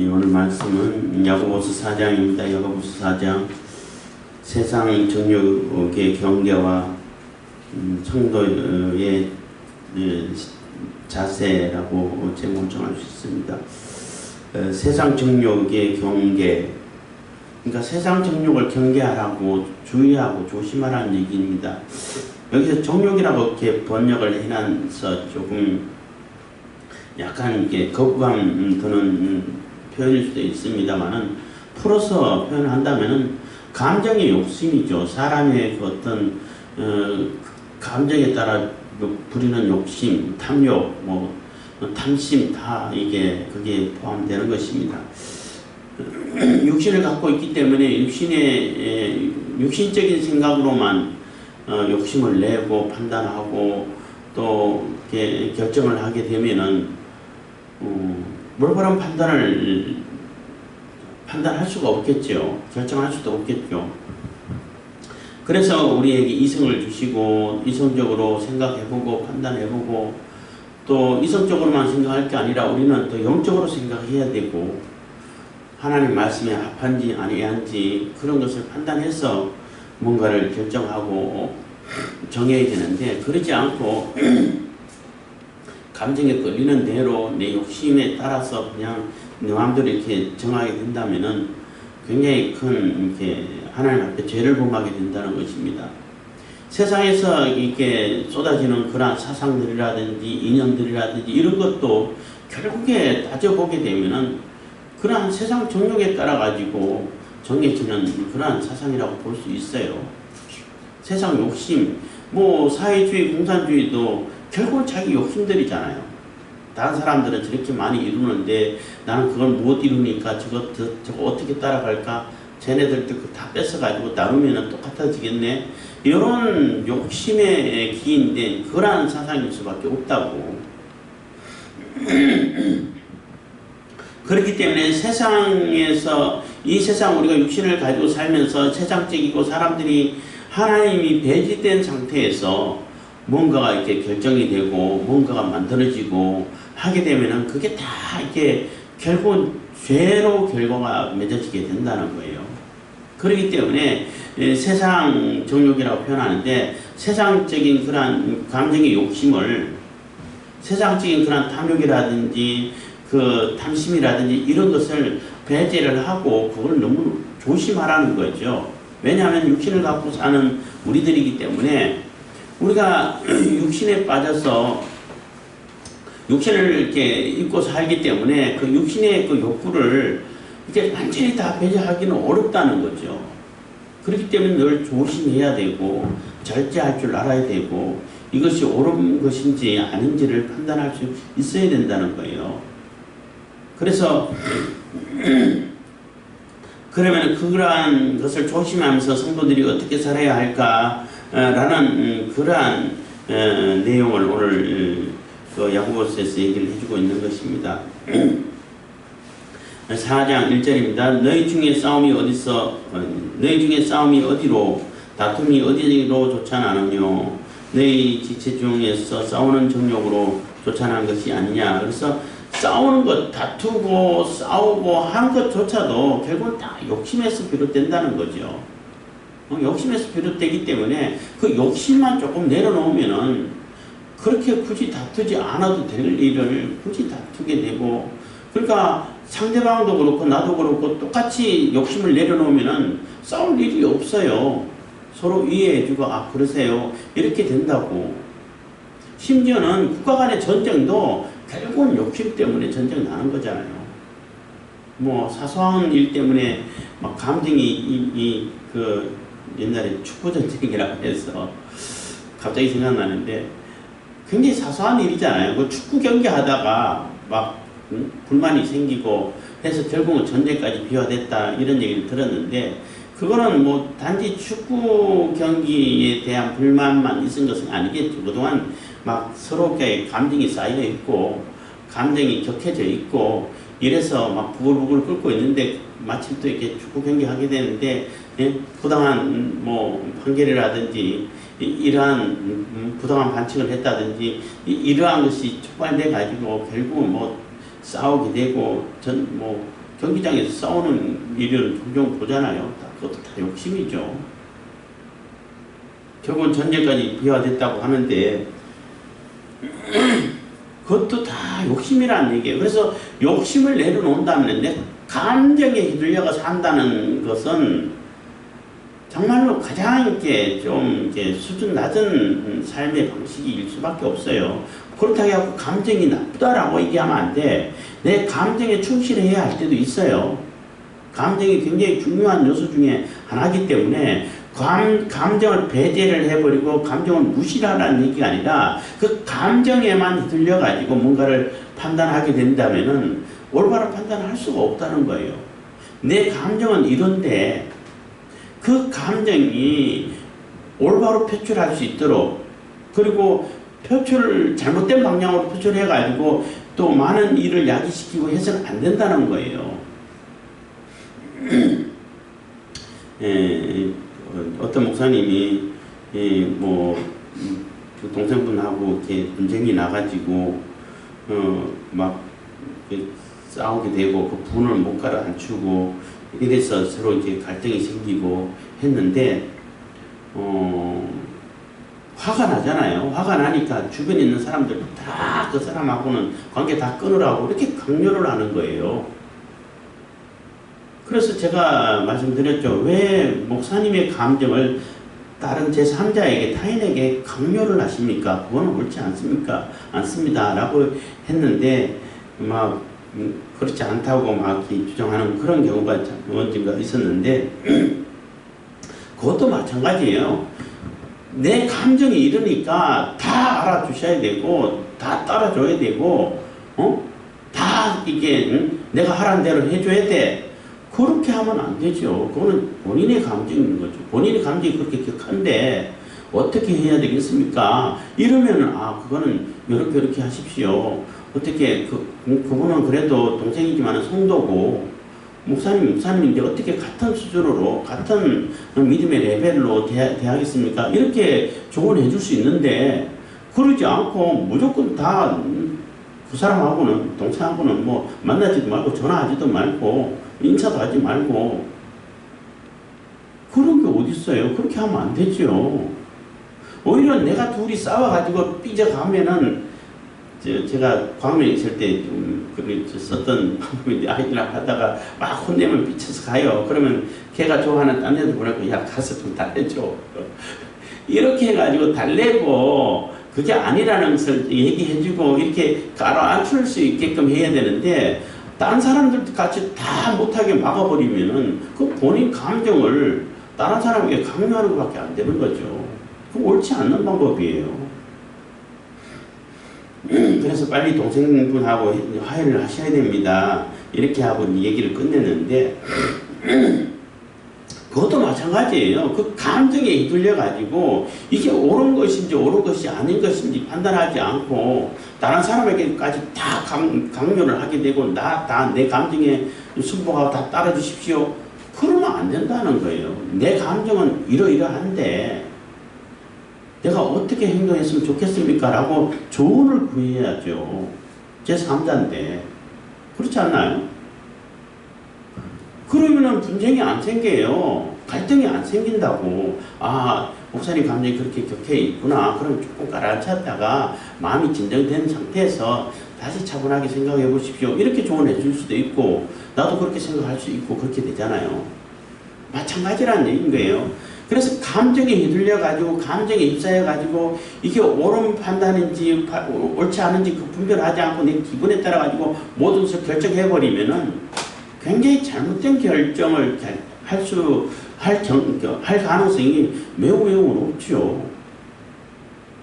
오늘 말씀은 야고보서 4장입니다. 야고보서 4장 세상 정욕의 경계와 성도의 자세라고 제목을 정할 수 있습니다. 세상 정욕의 경계, 그러니까 세상 정욕을 경계하라고 주의하고 조심하라는 얘기입니다. 여기서 정욕이라고 이렇게 번역을 해놔서 조금 약간 이렇게 거부감 드는 표현일 수도 있습니다만은, 풀어서 표현한다면은 감정의 욕심이죠. 사람의 그 어떤 감정에 따라 부리는 욕심, 탐욕, 탐심 다 그게 포함되는 것입니다. 육신을 갖고 있기 때문에 육신적인 생각으로만 욕심을 내고 판단하고 또 이렇게 결정을 하게 되면은 올바른 판단할 수가 없겠죠. 결정할 수도 없겠죠. 그래서 우리에게 이성을 주시고 이성적으로 생각해보고 판단해보고 또 이성적으로만 생각할 게 아니라 우리는 또 영적으로 생각해야 되고 하나님 말씀에 합한지 아니한지 그런 것을 판단해서 뭔가를 결정하고 정해야 되는데, 그러지 않고 감정에 끌리는 대로 내 욕심에 따라서 그냥 내 마음대로 이렇게 정하게 된다면은 굉장히 큰 이렇게 하나님 앞에 죄를 범하게 된다는 것입니다. 세상에서 이렇게 쏟아지는 그러한 사상들이라든지 인연들이라든지 이런 것도 결국에 따져보게 되면은 그러한 세상 정욕에 따라 가지고 정해지는 그러한 사상이라고 볼 수 있어요. 세상 욕심, 사회주의, 공산주의도 결국은 자기 욕심들이잖아요. 다른 사람들은 저렇게 많이 이루는데 나는 그걸 못 이루니까 저거 어떻게 따라갈까? 쟤네들도 다 뺏어가지고 나누면 똑같아지겠네. 이런 욕심에 기인된 그러한 사상일 수밖에 없다고. 그렇기 때문에 세상에서, 이 세상 우리가 육신을 가지고 살면서 세상적이고 사람들이 하나님이 배제된 상태에서 뭔가가 이렇게 결정이 되고 뭔가가 만들어지고 하게 되면은 그게 다 이렇게 결국은 죄로 결과가 맺어지게 된다는 거예요. 그렇기 때문에 세상 정욕이라고 표현하는데, 세상적인 그런 감정의 욕심을, 세상적인 그런 탐욕이라든지 그 탐심이라든지 이런 것을 배제를 하고 그걸 너무 조심하라는 거죠. 왜냐하면 육신을 갖고 사는 우리들이기 때문에 우리가 육신에 빠져서 육신을 이렇게 입고 살기 때문에 그 육신의 그 욕구를 이제 완전히 다 배제하기는 어렵다는 거죠. 그렇기 때문에 늘 조심해야 되고 절제할 줄 알아야 되고 이것이 옳은 것인지 아닌지를 판단할 수 있어야 된다는 거예요. 그래서 그러면 그러한 것을 조심하면서 성도들이 어떻게 살아야 할까라는 그러한 내용을 오늘 야고보서에서 얘기를 해주고 있는 것입니다. 4장 1절입니다. 너희 중에 싸움이 어디로 다툼이 어디로 쫓아나느뇨? 너희 지체 중에서 싸우는 정욕으로 쫓아난 것이 아니냐? 그래서 싸우는 것, 다투고 싸우고 하는 것조차도 결국은 다 욕심에서 비롯된다는 거죠. 욕심에서 비롯되기 때문에 그 욕심만 조금 내려놓으면은 그렇게 굳이 다투지 않아도 될 일을 굳이 다투게 되고, 그러니까 상대방도 그렇고 나도 그렇고 똑같이 욕심을 내려놓으면은 싸울 일이 없어요. 서로 이해해주고 그러세요 이렇게 된다고. 심지어는 국가 간의 전쟁도 결국은 욕심 때문에 전쟁 나는 거잖아요. 사소한 일 때문에 막 감정이 옛날에 축구 전쟁이라고 해서 갑자기 생각나는데, 굉장히 사소한 일이잖아요. 그 축구 경기 하다가 불만이 생기고 해서 결국은 전쟁까지 비화됐다 이런 얘기를 들었는데, 그거는 단지 축구 경기에 대한 불만만 있은 것은 아니겠죠. 그동안 서로에게 감정이 쌓여 있고 감정이 격해져 있고 이래서 부글부글 끓고 있는데 마침 또 이렇게 축구 경기 하게 되는데 부당한 판결이라든지 이러한 부당한 반칙을 했다든지 이러한 것이 촉발돼 가지고 결국은 싸우게 되고 뭐 경기장에서 싸우는 일을 종종 보잖아요. 그것도 다 욕심이죠. 결국은 전쟁까지 비화됐다고 하는데 그것도 다 욕심이라는 얘기예요. 그래서 욕심을 내려놓는다면 내 감정에 휘둘려가 산다는 것은 정말로 가장 이렇게 수준 낮은 삶의 방식일 수밖에 없어요. 그렇다고 해서 감정이 나쁘다라고 얘기하면 안 돼. 내 감정에 충실해야 할 때도 있어요. 감정이 굉장히 중요한 요소 중에 하나이기 때문에 감정을 배제를 해버리고 감정을 무시하라는 얘기가 아니라 그 감정에만 휘둘려가지고 뭔가를 판단하게 된다면은 올바른 판단을 할 수가 없다는 거예요. 내 감정은 이런데 그 감정이 올바로 표출할 수 있도록 그리고 잘못된 방향으로 표출해가지고 또 많은 일을 야기시키고 해서는 안 된다는 거예요. 어떤 목사님이 그 동생분하고 이렇게 분쟁이 나가지고 막 싸우게 되고 그 분을 못 가라앉히고 이래서 서로 이제 갈등이 생기고 했는데 화가 나잖아요. 화가 나니까 주변에 있는 사람들 다 그 사람하고는 관계 다 끊으라고 이렇게 강요를 하는 거예요. 그래서 제가 말씀드렸죠. 왜 목사님의 감정을 다른 제3자에게 타인에게 강요를 하십니까? 그거는 옳지 않습니다. 라고 했는데 막 그렇지 않다고 막 주장하는 그런 경우가 언젠가 있었는데 그것도 마찬가지예요. 내 감정이 이러니까 다 알아주셔야 되고 다 따라줘야 되고 다 이게 내가 하라는 대로 해줘야 돼. 그렇게 하면 안 되죠. 그거는 본인의 감정인 거죠. 본인의 감정이 그렇게 격한데 어떻게 해야 되겠습니까? 이러면은 그거는 이렇게 하십시오. 어떻게 그분은 그래도 동생이지만 성도고 목사님인데 어떻게 같은 수준으로 같은 믿음의 레벨로 대하겠습니까? 이렇게 조언해 줄 수 있는데 그러지 않고 무조건 다 그 사람하고는 동생하고는 뭐 만나지도 말고 전화하지도 말고 인사도 하지 말고 그런 게 어디 있어요? 그렇게 하면 안 되죠. 오히려 내가 둘이 싸워가지고 삐져가면은 제가 광명에 있을 때 좀 썼던 방법인데 아이랑 하다가 막 혼내면 삐쳐서 가요. 그러면 걔가 좋아하는 딴 애들 보내고 야 가서 좀 달래줘. 이렇게 해가지고 달래고 그게 아니라는 것을 얘기해주고 이렇게 가라앉힐 수 있게끔 해야 되는데 다른 사람들 같이 다 못하게 막아버리면은 그 본인 감정을 다른 사람에게 강요하는 것밖에 안 되는 거죠. 그거 옳지 않는 방법이에요. 그래서 빨리 동생분하고 화해를 하셔야 됩니다. 이렇게 하고 얘기를 끝냈는데 그것도 마찬가지예요. 그 감정에 휘둘려가지고 이게 옳은 것인지 옳은 것이 아닌 것인지 판단하지 않고 다른 사람에게까지 다 강요를 하게 되고 내 감정에 순복하고 다 따라주십시오. 그러면 안 된다는 거예요. 내 감정은 이러이러한데 내가 어떻게 행동했으면 좋겠습니까? 라고 조언을 구해야죠. 제3자인데. 그렇지 않나요? 그러면은 분쟁이 안 생겨요. 갈등이 안 생긴다고. 목사님 감정이 그렇게 격해 있구나. 그럼 조금 가라앉혔다가 마음이 진정된 상태에서 다시 차분하게 생각해 보십시오. 이렇게 조언해 줄 수도 있고 나도 그렇게 생각할 수 있고 그렇게 되잖아요. 마찬가지라는 얘기인 거예요. 그래서 감정에 휘둘려가지고 감정에 휩싸여가지고 이게 옳은 판단인지 옳지 않은지 그 분별하지 않고 내 기분에 따라가지고 모든 것을 결정해버리면은 굉장히 잘못된 결정을 할 가능성이 매우 높죠.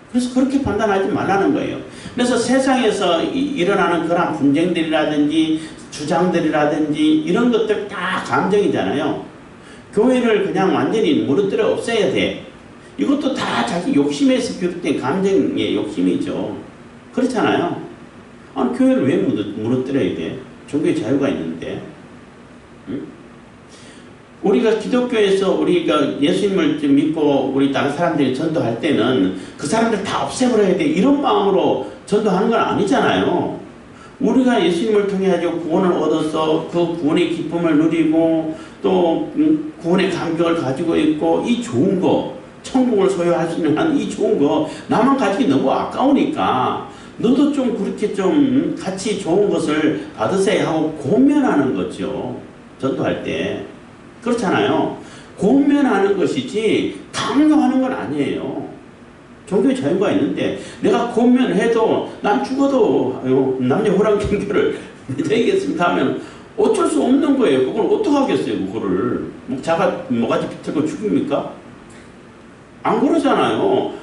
그래서 그렇게 판단하지 말라는 거예요. 그래서 세상에서 일어나는 그런 분쟁들이라든지 주장들이라든지 이런 것들 다 감정이잖아요. 교회를 그냥 완전히 무너뜨려 없애야 돼. 이것도 다 자기 욕심에서 비롯된 감정의 욕심이죠. 그렇잖아요. 교회를 왜 무너뜨려야 돼? 종교의 자유가 있는데. 응? 우리가 기독교에서 우리가 예수님을 믿고 우리 다른 사람들이 전도할 때는 그 사람들 다 없애버려야 돼. 이런 마음으로 전도하는 건 아니잖아요. 우리가 예수님을 통해 가지고 구원을 얻어서 그 구원의 기쁨을 누리고 또 구원의 감격을 가지고 있고 이 좋은 거 천국을 소유할 수 있는 이 좋은 거 나만 가지기 너무 아까우니까 너도 좀 그렇게 좀 같이 좋은 것을 받으세요 하고 권면하는 거죠. 전도할 때. 그렇잖아요. 권면하는 것이지 강요하는 건 아니에요. 종교의 자유가 있는데 내가 권면해도 난 죽어도 남녀 호랑 경교를 맺어야겠습니다 하면 어쩔 수 없는 거예요. 그걸 어떡하겠어요. 그거를 뭐가지 비틀고 죽입니까? 안 그러잖아요.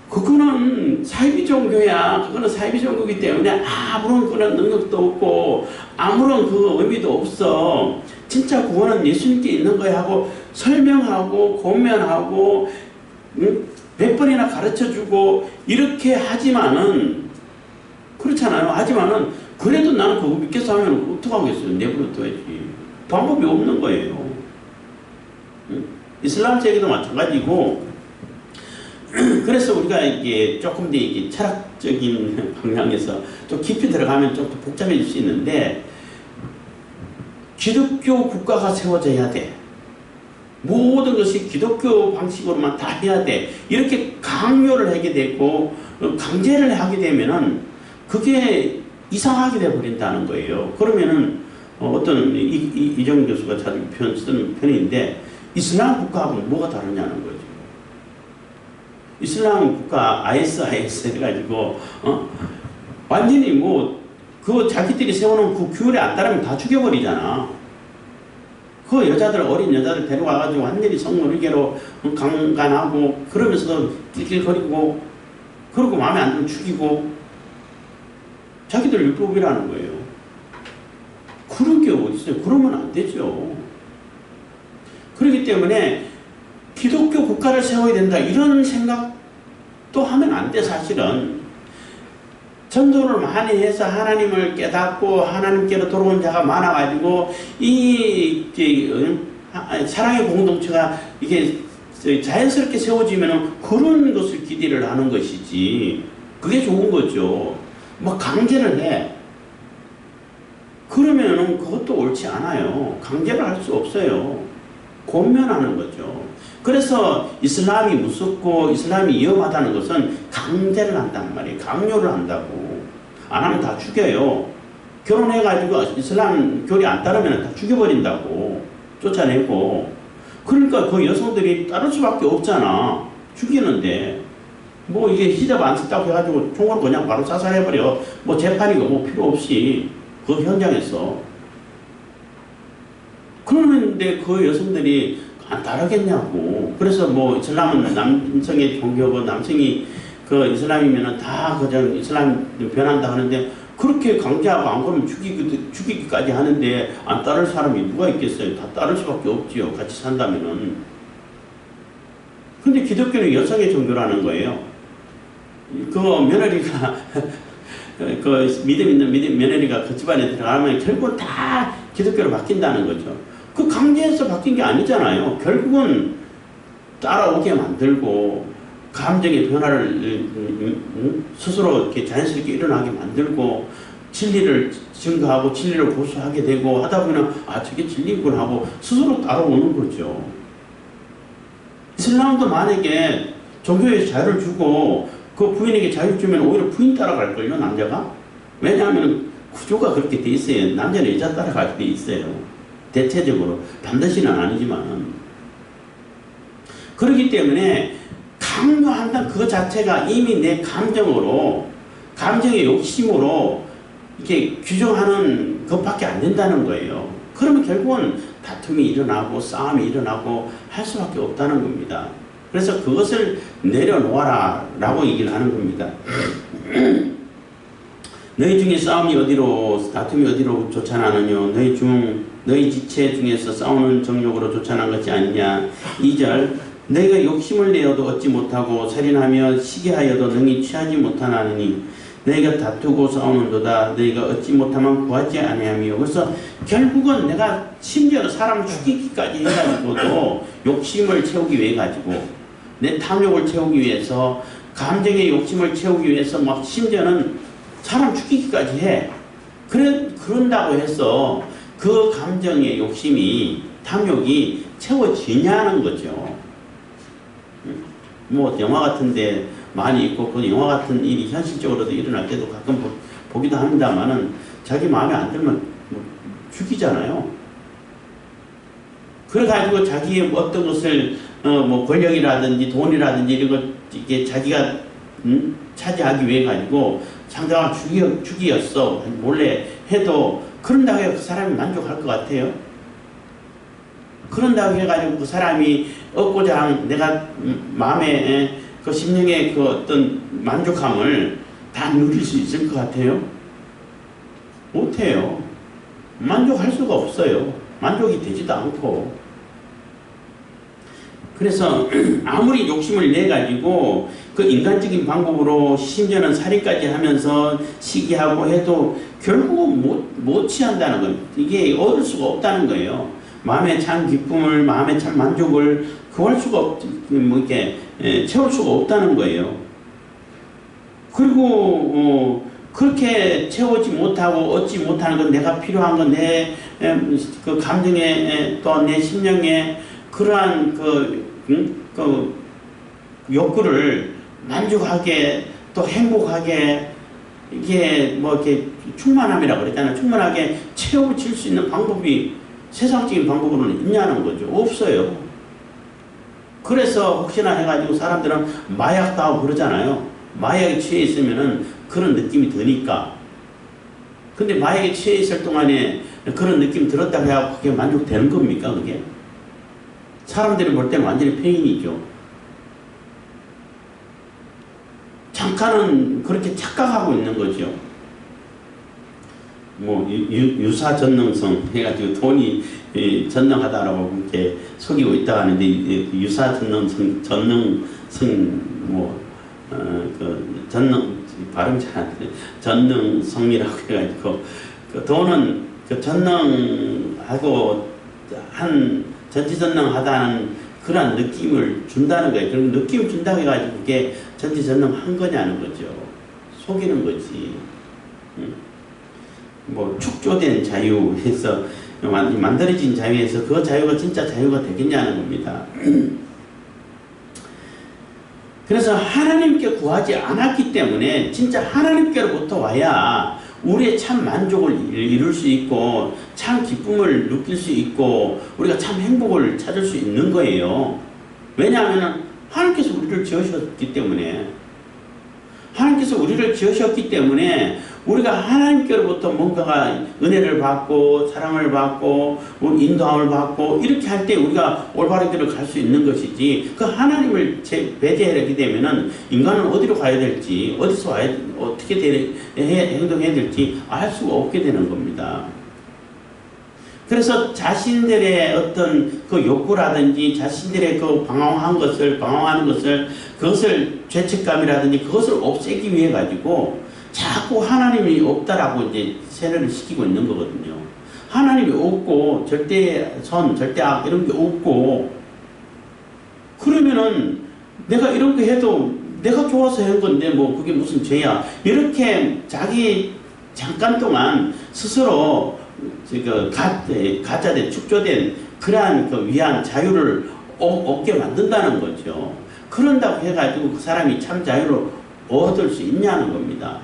그거는 사이비 종교야. 그거는 사이비 종교이기 때문에 아무런 그런 능력도 없고 아무런 그 의미도 없어. 진짜 구원은 예수님께 있는 거야 하고 설명하고 권면하고 몇 번이나 가르쳐주고 이렇게 하지만은 그렇잖아요. 하지만은 그래도 나는 그거 믿겠어 하면 어떡하겠어요. 내버려둬야지. 방법이 없는 거예요. 이슬람 세계도 마찬가지고 그래서 우리가 이게 조금 더 이게 철학적인 방향에서 좀 깊이 들어가면 좀 더 복잡해질 수 있는데 기독교 국가가 세워져야 돼. 모든 것이 기독교 방식으로만 다 해야 돼. 이렇게 강요를 하게 되고 강제를 하게 되면은 그게 이상하게 돼 버린다는 거예요. 그러면은 어떤 이정훈 교수가 자주 쓰는 편인데 이슬람 국가하고는 뭐가 다르냐는 거죠. 이슬람 국가 IS 해가지고 완전히 뭐 그 자기들이 세워놓은 그 규율에 안 따르면 다 죽여버리잖아. 그 여자들 어린 여자들 데려와가지고 완전히 성노리개로 강간하고 그러면서도 낄낄거리고 그러고 마음에 안 들면 죽이고 자기들 율법이라는 거예요. 그런 게 어디 있어요? 그러면 안 되죠. 그렇기 때문에 기독교 국가를 세워야 된다 이런 생각도 하면 안 돼. 사실은 전도를 많이 해서 하나님을 깨닫고 하나님께로 돌아온 자가 많아가지고 사랑의 공동체가 이게 자연스럽게 세워지면 그런 것을 기대를 하는 것이지 그게 좋은 거죠. 뭐 강제를 해. 그러면은 그것도 옳지 않아요. 강제를 할 수 없어요. 권면하는 거죠. 그래서 이슬람이 무섭고 이슬람이 위험하다는 것은 강제를 한단 말이에요. 강요를 한다고. 안 하면 다 죽여요. 결혼해가지고 이슬람 교리 안 따르면 다 죽여버린다고. 쫓아내고. 그러니까 그 여성들이 따를 수밖에 없잖아. 죽이는데. 뭐 이게 히잡 안 쓴다고 해가지고 총으로 그냥 바로 사살해버려. 뭐 재판이고 뭐 필요 없이 그 현장에서. 그러는데 그 여성들이 안 따르겠냐고. 그래서 뭐 이슬람은 남성의 종교고 남성이 그 이슬람이면은 다 그냥 이슬람 변한다 하는데 그렇게 강제하고 안 그러면 죽이기까지 하는데 안 따를 사람이 누가 있겠어요? 다 따를 수밖에 없지요. 같이 산다면은. 근데 기독교는 여성의 종교라는 거예요. 그 며느리가 그 믿음 있는 며느리가 그 집안에 들어가면 결국은 다 기독교로 바뀐다는 거죠. 그 강제해서 바뀐 게 아니잖아요. 결국은 따라오게 만들고 감정의 변화를 스스로 이렇게 자연스럽게 일어나게 만들고 진리를 증거하고 진리를 고수하게 되고 하다 보면 저게 진리군 하고 스스로 따라오는 거죠. 이슬람도 만약에 종교에서 자유를 주고 그 부인에게 자유 주면 오히려 부인 따라갈걸요, 남자가? 왜냐하면 구조가 그렇게 돼 있어요. 남자는 여자 따라가게 돼 있어요. 대체적으로. 반드시는 아니지만. 그렇기 때문에 강요한다는 그 자체가 이미 내 감정의 욕심으로 이렇게 규정하는 것밖에 안 된다는 거예요. 그러면 결국은 다툼이 일어나고 싸움이 일어나고 할 수밖에 없다는 겁니다. 그래서 그것을 내려놓아라 라고 얘기를 하는 겁니다. 너희 중에 싸움이 어디로 다툼이 어디로 쫓아나느뇨 너희 지체 중에서 싸우는 정욕으로 쫓아난 것이 아니냐. 2절 너희가 욕심을 내어도 얻지 못하고 살인하며 시기하여도 능히 취하지 못하나니 너희가 다투고 싸우는도다. 너희가 얻지 못하면 구하지 아니하며. 그래서 결국은 내가 심지어 사람을 죽이기까지 해가지고도 욕심을 채우기 위해 가지고 내 탐욕을 채우기 위해서 감정의 욕심을 채우기 위해서 막 심지어는 사람 죽이기까지 해. 그런다고 해서 그 감정의 욕심이, 탐욕이 채워지냐는 거죠. 뭐 영화 같은데 많이 있고 그 영화 같은 일이 현실적으로도 일어날 때도 가끔 보기도 합니다만은 자기 마음에 안 들면 뭐 죽이잖아요. 그래가지고 자기의 어떤 것을 뭐 권력이라든지 돈이라든지 이런 걸 이게 자기가 차지하기 위해 가지고 상대방을 죽이었어 몰래 해도 그런다고 해서 그 사람이 만족할 것 같아요? 그런다고 해가지고 그 사람이 얻고자 한 내가 마음에 그 심령의 그 어떤 만족함을 다 누릴 수 있을 것 같아요? 못해요. 만족할 수가 없어요. 만족이 되지도 않고. 그래서 아무리 욕심을 내가지고 그 인간적인 방법으로 심지어는 살인까지 하면서 시기하고 해도 결국은 못 취한다는 거예요. 이게 얻을 수가 없다는 거예요. 마음의 참 기쁨을, 마음의 참 만족을 구할 수가 뭐 이렇게 채울 수가 없다는 거예요. 그리고 그렇게 채우지 못하고 얻지 못하는 건 내가 필요한 건 내 그 감정에 또 내 심령에 그러한 그 욕구를 만족하게 또 행복하게 이게 뭐 이렇게 충만함이라고 그랬잖아요. 충만하게 채워질 수 있는 방법이 세상적인 방법으로는 있냐는 거죠. 없어요. 그래서 혹시나 해가지고 사람들은 마약도 하고 그러잖아요. 마약에 취해 있으면은 그런 느낌이 드니까. 근데 마약에 취해 있을 동안에 그런 느낌 들었다고 해서 그게 만족되는 겁니까, 그게? 사람들이 볼 때는 완전히 페인이죠. 잠깐은 그렇게 착각하고 있는 거죠. 뭐 유사 전능성 해가지고 돈이 전능하다라고 이렇게 속이고 있다 하는데 유사 전능성 뭐 그 전능 발음 잘 안 돼. 전능성이라고 해가지고 그 돈은 그 전능하고 한 전지전능하다는 그런 느낌을 준다는 거예요. 그럼 느낌을 준다고 해가지고 그게 전지전능한 거냐는 거죠. 속이는 거지. 뭐 축조된 자유에서 만들어진 자유에서 그 자유가 진짜 자유가 되겠냐는 겁니다. 그래서 하나님께 구하지 않았기 때문에 진짜 하나님께로부터 와야 우리의 참 만족을 이룰 수 있고 참 기쁨을 느낄 수 있고 우리가 참 행복을 찾을 수 있는 거예요. 왜냐하면 하나님께서 우리를 지으셨기 때문에 하나님께서 우리를 지으셨기 때문에 우리가 하나님께로부터 뭔가가 은혜를 받고 사랑을 받고 인도함을 받고 이렇게 할 때 우리가 올바른 길을 갈 수 있는 것이지 그 하나님을 배제하게 되면은 인간은 어디로 가야 될지 어디서 와야 어떻게 행동해야 될지 알 수가 없게 되는 겁니다. 그래서 자신들의 어떤 그 욕구라든지 자신들의 그 방황하는 것을 그것을 죄책감이라든지 그것을 없애기 위해 가지고 자꾸 하나님이 없다라고 이제 세뇌를 시키고 있는 거거든요. 하나님이 없고 절대선, 절대악 이런 게 없고 그러면은 내가 이런 거 해도 내가 좋아서 한 건데 뭐 그게 무슨 죄야. 이렇게 자기 잠깐 동안 스스로 가짜된 축조된 그러한 그 위한 자유를 얻게 만든다는 거죠. 그런다고 해가지고 그 사람이 참 자유를 얻을 수 있냐는 겁니다.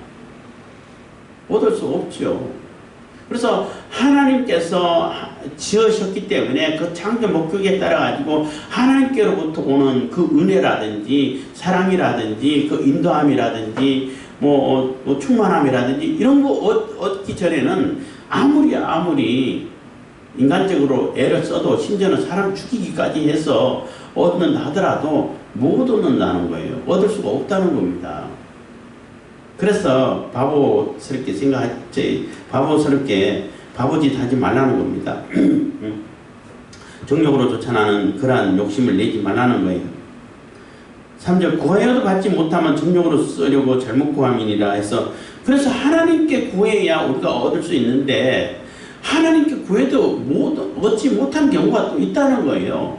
얻을 수 없죠. 그래서 하나님께서 지으셨기 때문에 그 창조 목적에 따라 가지고 하나님께로부터 오는 그 은혜라든지 사랑이라든지 그 인도함이라든지 뭐 충만함이라든지 이런 거 얻기 전에는 아무리 인간적으로 애를 써도 심지어는 사람 죽이기까지 해서 얻는다 하더라도 못 얻는다는 거예요. 얻을 수가 없다는 겁니다. 그래서 바보스럽게 바보짓 하지 말라는 겁니다. 정욕으로 쫓아나는 그러한 욕심을 내지 말라는 거예요. 3절 구하여도 받지 못하면 정욕으로 쓰려고 잘못 구함이니라 해서 그래서 하나님께 구해야 우리가 얻을 수 있는데 하나님께 구해도 얻지 못한 경우가 또 있다는 거예요.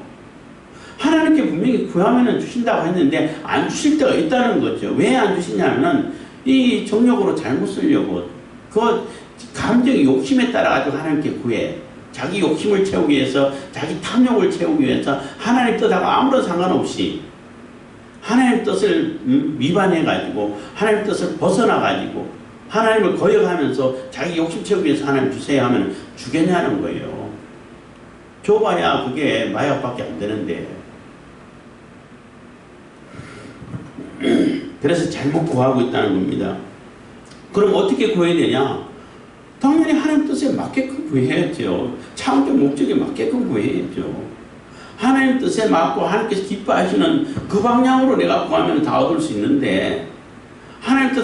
하나님께 분명히 구하면 주신다고 했는데 안 주실 때가 있다는 거죠. 왜 안 주시냐면은 이 정욕으로 잘못 쓰려고 그 감정 욕심에 따라 가지고 하나님께 구해. 자기 욕심을 채우기 위해서, 자기 탐욕을 채우기 위해서 하나님 뜻하고 아무런 상관없이 하나님 뜻을 위반해 가지고 하나님 뜻을 벗어나 가지고 하나님을 거역하면서 자기 욕심 채우기 위해서 하나님 주세요 하면 주겠냐는 거예요. 줘봐야 그게 마약밖에 안 되는데. 그래서 잘못 구하고 있다는 겁니다. 그럼 어떻게 구해야 되냐? 당연히 하나님 뜻에 맞게끔 구해야죠. 창조 목적에 맞게끔 구해야죠. 하나님 뜻에 맞고 하나님께서 기뻐하시는 그 방향으로 내가 구하면 다 얻을 수 있는데, 하나님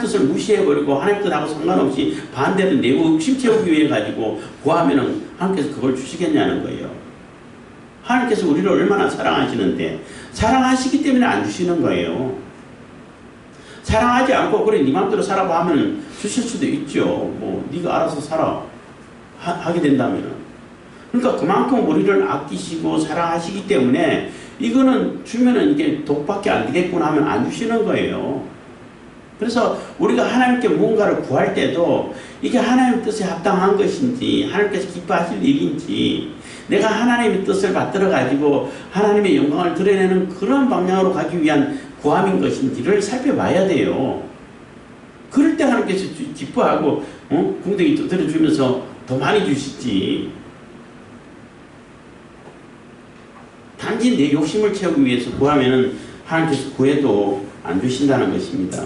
뜻을 무시해버리고 하나님 뜻하고 상관없이 반대로 내 욕심 채우기 위해 가지고 구하면은 하나님께서 그걸 주시겠냐는 거예요. 하나님께서 우리를 얼마나 사랑하시는데, 사랑하시기 때문에 안 주시는 거예요. 사랑하지 않고 그래 네 맘대로 살아봐 하면 주실 수도 있죠. 뭐 네가 알아서 살아 하게 된다면. 그러니까 그만큼 우리를 아끼시고 사랑하시기 때문에 이거는 주면은 이게 독밖에 안 되겠구나 하면 안 주시는 거예요. 그래서 우리가 하나님께 무언가를 구할 때도 이게 하나님 뜻에 합당한 것인지, 하나님께서 기뻐하실 일인지, 내가 하나님의 뜻을 받들어 가지고 하나님의 영광을 드러내는 그런 방향으로 가기 위한 구함인 것인지를 살펴봐야 돼요. 그럴 때 하나님께서 기뻐하고 궁뎅이 두드려주면서 더 많이 주시지. 단지 내 욕심을 채우기 위해서 구하면은 하나님께서 구해도 안 주신다는 것입니다.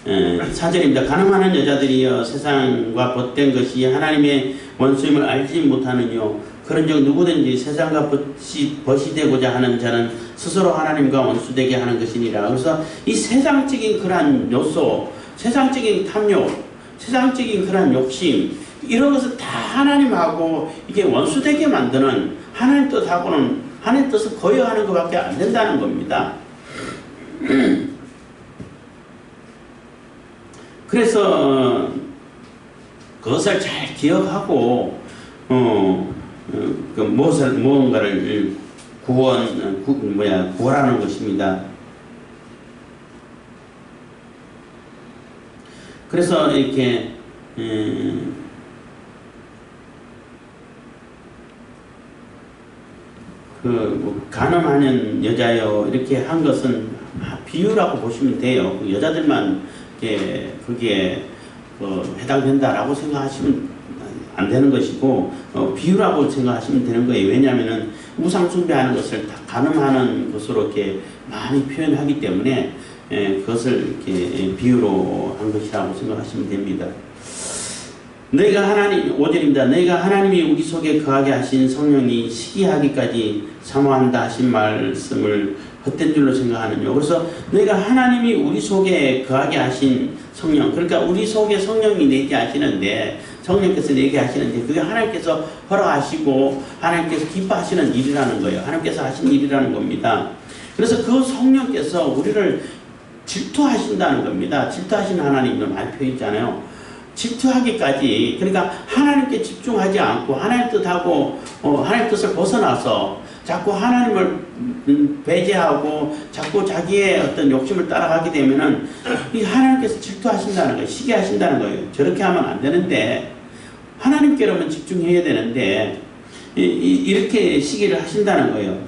4절입니다. 가늠하는 여자들이여 세상과 벗된 것이 하나님의 원수임을 알지 못하느뇨. 그런즉 누구든지 세상과 벗이 되고자 하는 자는 스스로 하나님과 원수되게 하는 것이니라. 그래서 이 세상적인 그러한 요소, 세상적인 탐욕, 세상적인 그러한 욕심, 이런 것을 다 하나님하고 이게 원수되게 만드는, 하나님 뜻하고는 하나님 뜻을 거역하는 것밖에 안 된다는 겁니다. 그래서 그것을 잘 기억하고 무언가를 구하라는 것입니다. 그래서 이렇게 가늠하는 여자요 이렇게 한 것은 비유라고 보시면 돼요. 여자들만 그게 해당된다라고 생각하시면 안 되는 것이고, 비유라고 생각하시면 되는 거예요. 왜냐하면은 우상 숭배하는 것을 다 가늠하는 것으로 이렇게 많이 표현하기 때문에 그것을 이렇게 비유로 한 것이라고 생각하시면 됩니다. 너희가 하나님, 5절입니다. 너희가 하나님이 우리 속에 거하게 하신 성령이 시기하기까지 사모한다 하신 말씀을 헛된 줄로 생각하느뇨. 그래서 너희가 하나님이 우리 속에 거하게 하신 성령, 그러니까 우리 속에 성령이 내게 하시는데, 성령께서 내게 하시는데 그게 하나님께서 허락하시고 하나님께서 기뻐하시는 일이라는 거예요. 하나님께서 하신 일이라는 겁니다. 그래서 그 성령께서 우리를 질투하신다는 겁니다. 질투하시는 하나님은 많이 표현있잖아요. 질투하기까지, 그러니까 하나님께 집중하지 않고 하나님 뜻하고 하나님 뜻을 벗어나서 자꾸 하나님을 배제하고 자꾸 자기의 어떤 욕심을 따라가게 되면은 이 하나님께서 질투하신다는 거예요. 시기하신다는 거예요. 저렇게 하면 안 되는데, 하나님께로만 집중해야 되는데 이렇게 시기를 하신다는 거예요.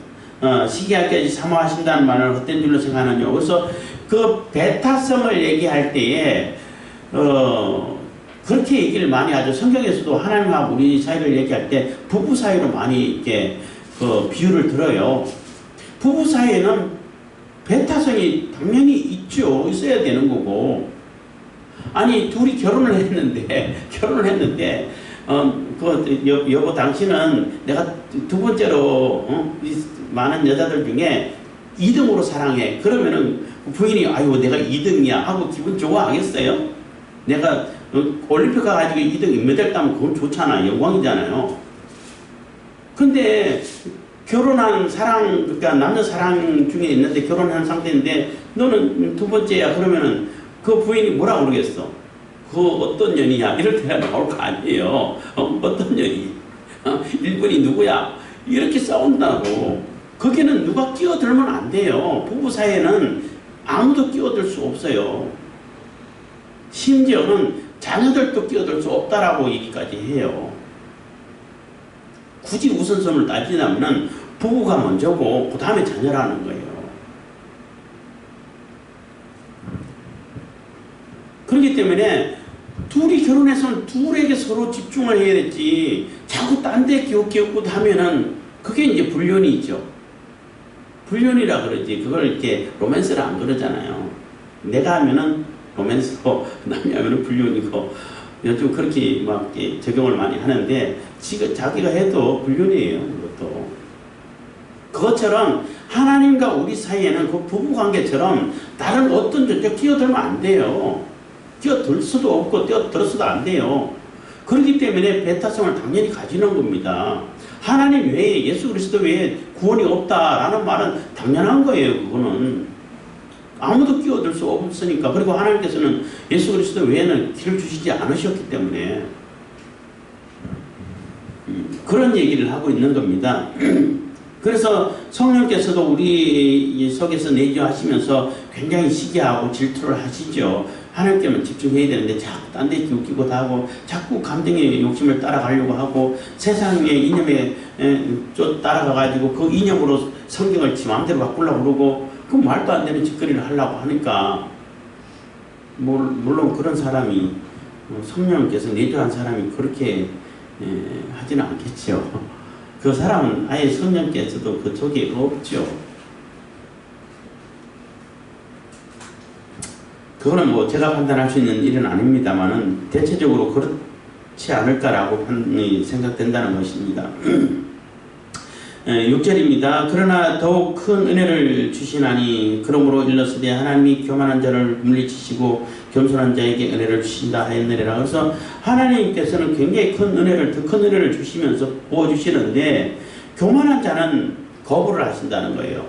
시기하기까지 사모하신다는 말을 헛된 줄로 생각하느뇨. 그래서 그 배타성을 얘기할 때에 그렇게 얘기를 많이 하죠. 성경에서도 하나님하고 우리 사이를 얘기할 때 부부 사이로 많이 이렇게 비유를 들어요. 부부 사이에는 배타성이 당연히 있죠. 있어야 되는 거고. 아니 둘이 결혼을 했는데 여보 당신은 내가 두 번째로 많은 여자들 중에 2등으로 사랑해. 그러면은 부인이 아유 내가 2등이야 하고 기분 좋아하겠어요? 내가 올림픽 가가지고 2등 은메달 따면 그건 좋잖아. 영광이잖아요. 근데 결혼한 사랑, 그러니까 남녀 사랑 중에 있는데 결혼한 상태인데 너는 두 번째야. 그러면은 그 부인이 뭐라 그러겠어? 그 어떤 년이냐? 이럴 때가 나올 거 아니에요. 어떤 년이? 1번이 누구야? 이렇게 싸운다고. 거기는 누가 끼어들면 안 돼요. 부부 사이에는 아무도 끼어들 수 없어요. 심지어는 자녀들도 끼어들 수 없다라고 얘기까지 해요. 굳이 우선순위를 따지자면은 부부가 먼저고 그 다음에 자녀라는 거예요. 그렇기 때문에 둘이 결혼해서는 둘에게 서로 집중을 해야 되지 자꾸 딴 데 기웃기웃 하면은 그게 이제 불륜이죠. 불륜이라 그러지 그걸 이렇게 로맨스를 안 그러잖아요. 내가 하면은 로맨스고 남이 하면은 불륜이고 요즘 그렇게 막 적용을 많이 하는데 지금 자기가 해도 불륜이에요. 그것도. 그것처럼 하나님과 우리 사이에는 그 부부관계처럼 다른 어떤 존재 끼어들면 안 돼요. 끼어들 수도 없고 끼어들어서도 안 돼요. 그렇기 때문에 배타성을 당연히 가지는 겁니다. 하나님 외에 예수 그리스도 외에 구원이 없다라는 말은 당연한 거예요. 그거는 아무도 끼어들 수 없으니까. 그리고 하나님께서는 예수 그리스도 외에는 길을 주시지 않으셨기 때문에 그런 얘기를 하고 있는 겁니다. 그래서 성령께서도 우리 속에서 내주하시면서 굉장히 시기하고 질투를 하시죠. 하나님께만 집중해야 되는데 자꾸 딴 데 기웃기고 다 하고 자꾸 감정의 욕심을 따라가려고 하고 세상의 이념에 따라가가지고 그 이념으로 성경을 지 마음대로 바꾸려고 그러고 그 말도 안 되는 짓거리를 하려고 하니까 물론 그런 사람이 성령께서 내주한 사람이 그렇게 하지는 않겠죠. 그 사람은 아예 성령께서도 그쪽에 없죠. 그거는 뭐 제가 판단할 수 있는 일은 아닙니다만은 대체적으로 그렇지 않을까라고 생각된다는 것입니다. 6절입니다. 그러나 더욱 큰 은혜를 주시나니 그러므로 일러스되 하나님이 교만한 자를 물리치시고 겸손한 자에게 은혜를 주신다 하였느니라. 그래서 하나님께서는 굉장히 큰 은혜를 더 큰 은혜를 주시면서 부어주시는데 교만한 자는 거부를 하신다는 거예요.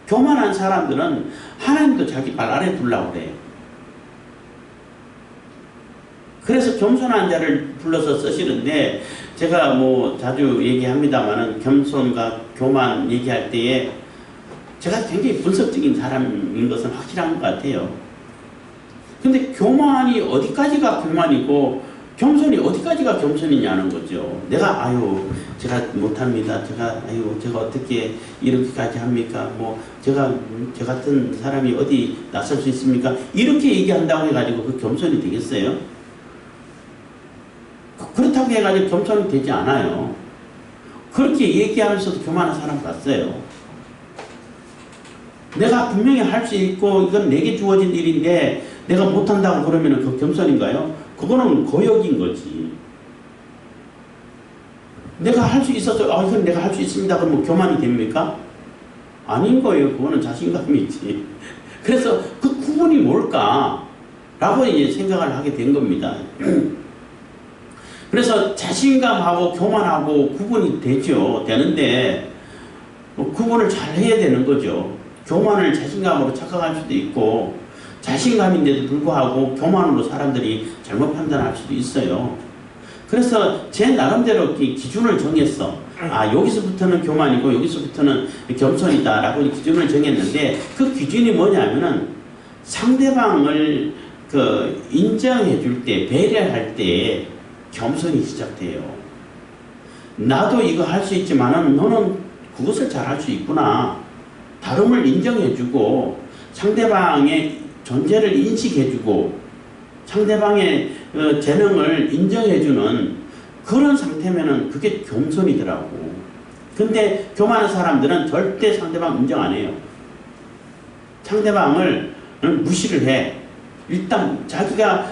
교만한 사람들은 하나님도 자기 발 아래 두려고 그래요. 그래서 겸손한 자를 불러서 쓰시는데 제가 뭐 자주 얘기합니다만은 겸손과 교만 얘기할 때에 제가 굉장히 분석적인 사람인 것은 확실한 것 같아요. 근데 교만이 어디까지가 교만이고 겸손이 어디까지가 겸손이냐는 거죠. 내가 제가 못합니다. 제가 어떻게 이렇게까지 합니까? 뭐 저 같은 사람이 어디 나설 수 있습니까? 이렇게 얘기한다고 해가지고 그 겸손이 되겠어요? 그렇다고 해가지고 겸손이 되지 않아요. 그렇게 얘기하면서도 교만한 사람 봤어요. 내가 분명히 할 수 있고 이건 내게 주어진 일인데 내가 못한다고 그러면 그 겸손인가요? 그거는 고역인 거지. 내가 할 수 있어서 이건 내가 할 수 있습니다. 그러면 교만이 됩니까? 아닌 거예요. 그거는 자신감이지. 그래서 그 구분이 뭘까? 라고 이제 생각을 하게 된 겁니다. 그래서 자신감하고 교만하고 구분이 되는데 구분을 잘 해야 되는 거죠. 교만을 자신감으로 착각할 수도 있고 자신감인데도 불구하고 교만으로 사람들이 잘못 판단할 수도 있어요. 그래서 제 나름대로 기준을 정했어. 여기서부터는 교만이고 여기서부터는 겸손이다 라고 기준을 정했는데 그 기준이 뭐냐면은 상대방을 인정해 줄 때, 배려할 때 겸손이 시작돼요. 나도 이거 할 수 있지만은 너는 그것을 잘 할 수 있구나. 다름을 인정해주고 상대방의 존재를 인식해주고 상대방의 재능을 인정해주는 그런 상태면은 그게 겸손이더라고. 근데 교만한 사람들은 절대 상대방 인정 안 해요. 상대방을 무시를 해. 일단 자기가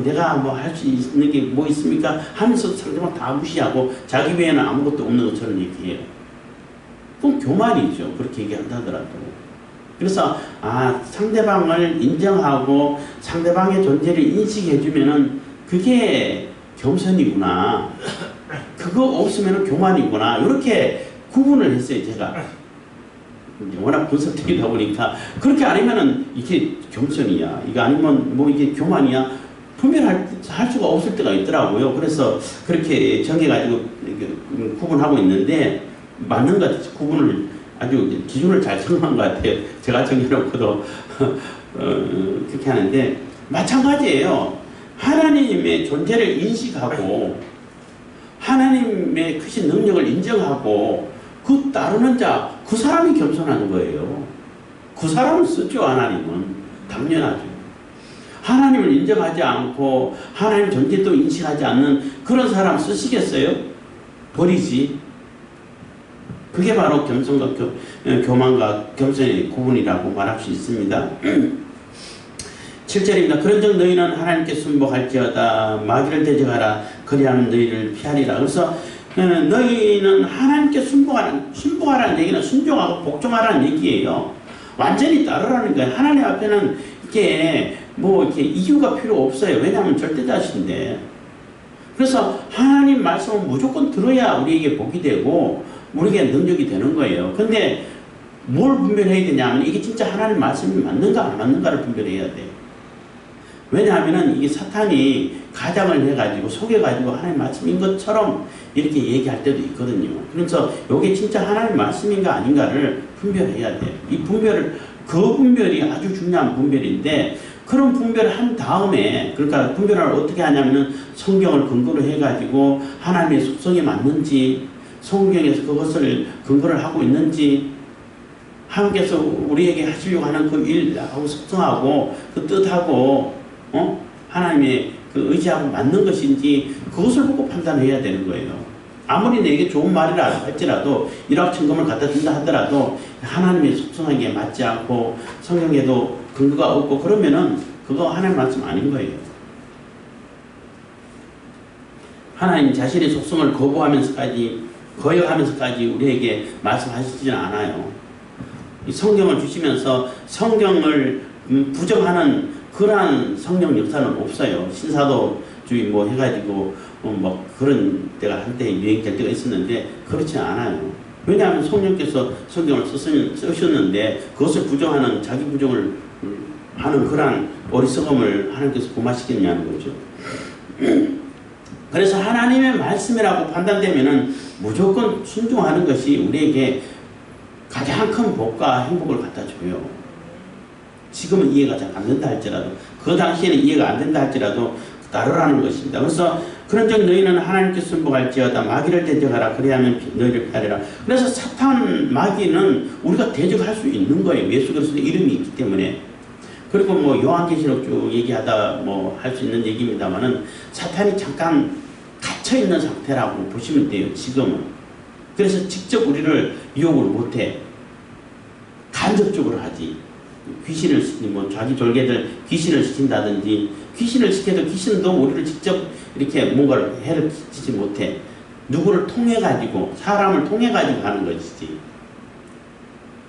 내가 뭐 할 수 있는 게 뭐 있습니까? 하면서 상대방 다 무시하고 자기 외에는 아무것도 없는 것처럼 얘기해요. 그럼 교만이죠. 그렇게 얘기한다더라도. 그래서 상대방을 인정하고 상대방의 존재를 인식해주면은 그게 겸손이구나. 그거 없으면 교만이구나. 이렇게 구분을 했어요. 제가. 워낙 분석적이다 보니까 그렇게 아니면은 이게 겸손이야. 이거 아니면 뭐 이게 교만이야. 분별할 수가 없을 때가 있더라고요. 그래서 그렇게 정해가지고 구분하고 있는데 맞는 것 같아요. 구분을 아주 기준을 잘 정한 것 같아요. 제가 정해놓고도 그렇게 하는데 마찬가지예요. 하나님의 존재를 인식하고 하나님의 크신 능력을 인정하고 그 따르는 자, 그 사람이 겸손한 거예요. 그 사람을 쓰죠. 하나님은. 당연하죠. 하나님을 인정하지 않고 하나님 존재도 인식하지 않는 그런 사람 쓰시겠어요? 버리지. 그게 바로 겸손과 교만과 겸손의 구분이라고 말할 수 있습니다. 7절입니다. 그런즉 너희는 하나님께 순복할지어다. 마귀를 대적하라. 그리하면 너희를 피하리라. 그래서 너희는 하나님께 순복하라는 얘기는 순종하고 복종하라는 얘기예요. 완전히 따르라는 거예요. 하나님 앞에는 이게 이렇게 이유가 필요 없어요. 왜냐하면 절대자신데. 그래서 하나님 말씀은 무조건 들어야 우리에게 복이 되고 우리에게 능력이 되는 거예요. 근데 뭘 분별해야 되냐면 이게 진짜 하나님 말씀이 맞는가 안 맞는가를 분별해야 돼요. 왜냐하면 이게 사탄이 가장을 해가지고 속여가지고 하나님 말씀인 것처럼 이렇게 얘기할 때도 있거든요. 그래서 이게 진짜 하나님 말씀인가 아닌가를 분별해야 돼요. 그 분별이 아주 중요한 분별인데 그런 분별을 한 다음에 그러니까 분별을 어떻게 하냐면은 성경을 근거로 해가지고 하나님의 속성에 맞는지 성경에서 그것을 근거를 하고 있는지 하나님께서 우리에게 하시려고 하는 그 일하고 속성하고 그 뜻하고 하나님의 그 의지하고 맞는 것인지 그것을 보고 판단해야 되는 거예요. 아무리 내게 좋은 말이라 할지라도 일확천금을 갖다 준다 하더라도 하나님의 속성에게 맞지 않고 성경에도 근거가 없고 그러면은 그거 하나님 말씀 아닌 거예요. 하나님 자신의 속성을 거역하면서까지 우리에게 말씀하시지는 않아요. 이 성경을 주시면서 성경을 부정하는 그러한 성령 역사는 없어요. 신사도주의 해가지고 그런 때가 한때 유행될 때가 있었는데 그렇지 않아요. 왜냐하면 성령께서 성경을 쓰셨는데 그것을 부정하는 자기 부정을 하는 그러한 어리석음을 하나님께서 고마시겠냐는 거죠. 그래서 하나님의 말씀이라고 판단되면은 무조건 순종하는 것이 우리에게 가장 큰 복과 행복을 갖다 줘요. 지금은 이해가 잘 안 된다 할지라도 그 당시에는 이해가 안 된다 할지라도 따르라는 것입니다. 그래서 그런즉 너희는 하나님께 순복할지어다. 마귀를 대적하라. 그리하면 너희를 피하리라. 그래서 사탄 마귀는 우리가 대적할 수 있는 거예요. 예수 그리스도의 이름이 있기 때문에. 그리고 요한계시록 쭉 얘기하다 할 수 있는 얘기입니다만은 사탄이 잠깐 갇혀 있는 상태라고 보시면 돼요. 지금은. 그래서 직접 우리를 유혹을 못해. 간접적으로 하지. 귀신을 자기 졸개들 귀신을 시킨다든지 귀신을 시켜도 귀신도 우리를 직접 이렇게 뭔가를 해를 끼치지 못해. 누구를 통해 가지고 사람을 통해 가지고 하는 것이지.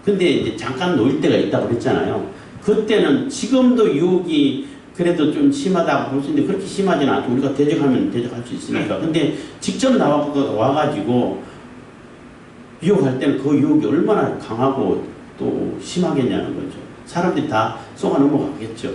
근데 이제 잠깐 놓일 때가 있다고 그랬잖아요. 그때는 지금도 유혹이 그래도 좀 심하다고 볼 수 있는데 그렇게 심하지는 않고 우리가 대적하면 대적할 수 있으니까. 근데 직접 와가지고 유혹할 때는 그 유혹이 얼마나 강하고 또 심하겠냐는 거죠. 사람들이 다 쏘아 넘어가겠죠.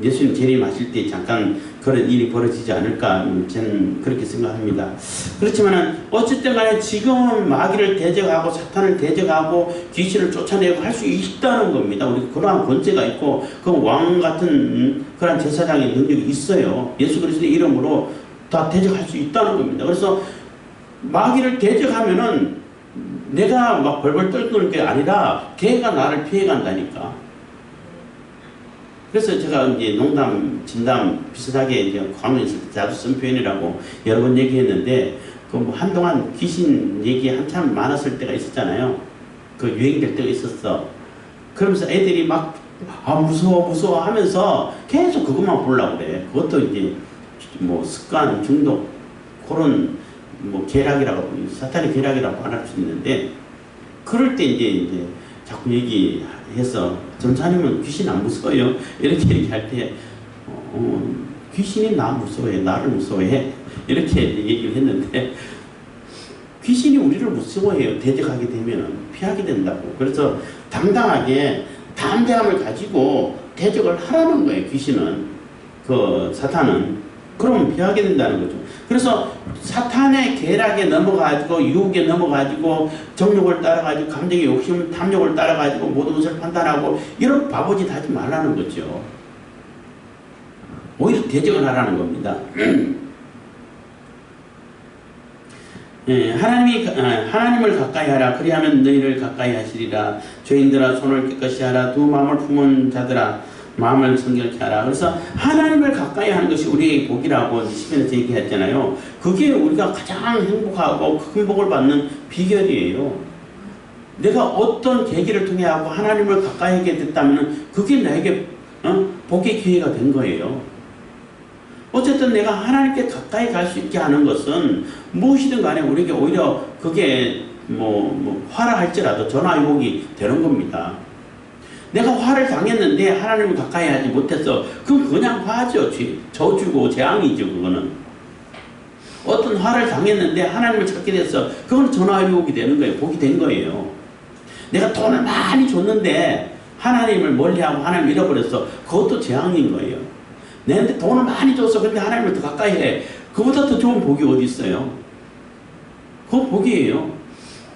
예수님 재림하실 때 잠깐 그런 일이 벌어지지 않을까 저는 그렇게 생각합니다. 그렇지만은 어쨌든 간에 지금은 마귀를 대적하고 사탄을 대적하고 귀신을 쫓아내고 할 수 있다는 겁니다. 우리 그러한 권세가 있고 그 왕 같은 그런 제사장의 능력이 있어요. 예수 그리스도의 이름으로 다 대적할 수 있다는 겁니다. 그래서 마귀를 대적하면은 내가 막 벌벌 떨는 게 아니라 걔가 나를 피해간다니까. 그래서 제가 이제 농담, 진담 비슷하게 이제 광명에 있을 때 자주 쓴 표현이라고 여러 번 얘기했는데 한동안 귀신 얘기 한참 많았을 때가 있었잖아요. 그 유행될 때가 있었어. 그러면서 애들이 막 무서워 하면서 계속 그것만 보려고 그래. 그것도 이제 습관, 중독 그런 계략이라고 사탄의 계략이라고 말할 수 있는데 그럴 때 이제 자꾸 얘기해서 전사님은 귀신 안 무서워요? 이렇게 얘기할 때 귀신이 나 무서워해, 나를 무서워해 이렇게 얘기를 했는데 귀신이 우리를 무서워해요. 대적하게 되면 피하게 된다고. 그래서 당당하게 담대함을 가지고 대적을 하라는 거예요. 귀신은 사탄은. 그러면 피하게 된다는 거죠. 그래서 사탄의 계략에 넘어가지고 유혹에 넘어가지고 정욕을 따라가지고 감정의 욕심, 탐욕을 따라가지고 모든 것을 판단하고 이런 바보짓 하지 말라는 거죠. 오히려 대적을 하라는 겁니다. 예, 하나님을 가까이 하라. 그리하면 너희를 가까이 하시리라. 죄인들아 손을 깨끗이 하라. 두 마음을 품은 자들아 마음을 성결케 하라. 그래서 하나님을 가까이 하는 것이 우리의 복이라고 시편에서 얘기했잖아요. 그게 우리가 가장 행복하고 큰 복을 받는 비결이에요. 내가 어떤 계기를 통해 하고 하나님을 가까이 하게 됐다면 그게 나에게 복의 기회가 된 거예요. 어쨌든 내가 하나님께 가까이 갈 수 있게 하는 것은 무엇이든 간에 우리에게 오히려 그게 화를 할지라도 전화위복이 되는 겁니다. 내가 화를 당했는데 하나님을 가까이 하지 못해서 그건 그냥 화죠. 저주고 재앙이죠. 그거는. 어떤 화를 당했는데 하나님을 찾게 돼서 그건 전화위복이 되는 거예요. 복이 된 거예요. 내가 돈을 많이 줬는데 하나님을 멀리하고 하나님을 잃어버렸어. 그것도 재앙인 거예요. 내한테 돈을 많이 줬어. 근데 하나님을 더 가까이 해. 그보다 더 좋은 복이 어디 있어요? 그건 복이에요.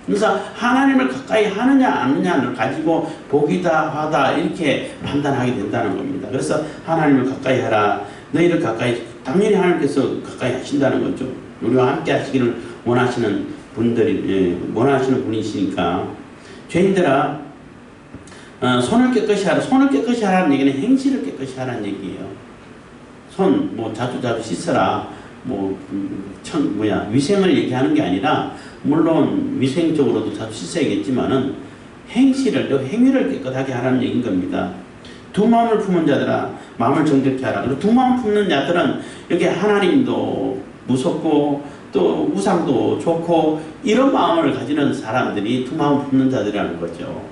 그래서 하나님을 가까이 하느냐 안 하느냐를 가지고 복이다 화다 이렇게 판단하게 된다는 겁니다. 그래서 하나님을 가까이 하라. 너희를 가까이, 당연히 하나님께서 가까이 하신다는 거죠. 우리와 함께 하시기를 원하시는 분이시니까. 죄인들아 손을 깨끗이 하라. 손을 깨끗이 하라는 얘기는 행실을 깨끗이 하라는 얘기예요. 손 자주 씻어라. 위생을 얘기하는 게 아니라 물론 위생적으로도 자주 씻어야겠지만은 행위를 깨끗하게 하라는 얘기인 겁니다. 두 마음을 품은 자들아 마음을 정결케 하라. 그리고 두 마음 품는 자들은 여기 하나님도 무섭고 또 우상도 좋고 이런 마음을 가지는 사람들이 두 마음을 품는 자들이라는 거죠.